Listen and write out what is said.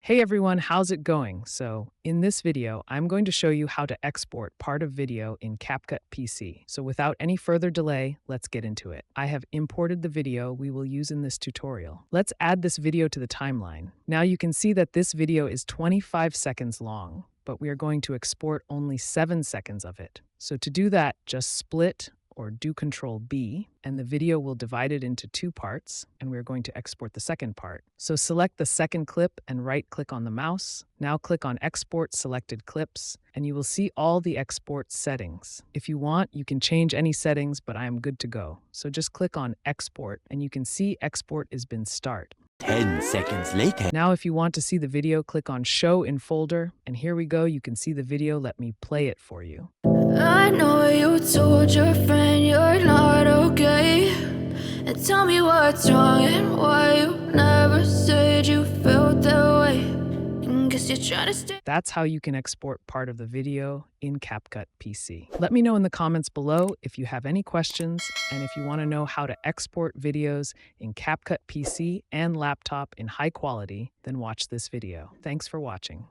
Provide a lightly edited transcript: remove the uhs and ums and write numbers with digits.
Hey everyone, how's it going? So, in this video, I'm going to show you how to export part of video in Capcut PC. So, without any further delay, let's get into it. I have imported the video we will use in this tutorial. Let's add this video to the timeline. Now you can see that this video is 25 seconds long, but we are going to export only 7 seconds of it. So to do that, just split or do Control B, and the video will divide it into 2 parts, and we're going to export the second part. So select the second clip and right-click on the mouse. Now click on Export Selected Clips, and you will see all the export settings. If you want, you can change any settings, but I am good to go. So just click on Export, and you can see export has been start. 10 seconds later. Now, if you want to see the video, click on Show in Folder, and here we go. You can see the video. Let me play it for you. I know you told your friend you're not okay, and tell me what's wrong and why you never said you felt that way. And guess you're trying to stay. That's how you can export part of the video in Capcut PC. Let me know in the comments below if you have any questions, and if you want to know how to export videos in Capcut PC and laptop in high quality, then watch this video. Thanks for watching.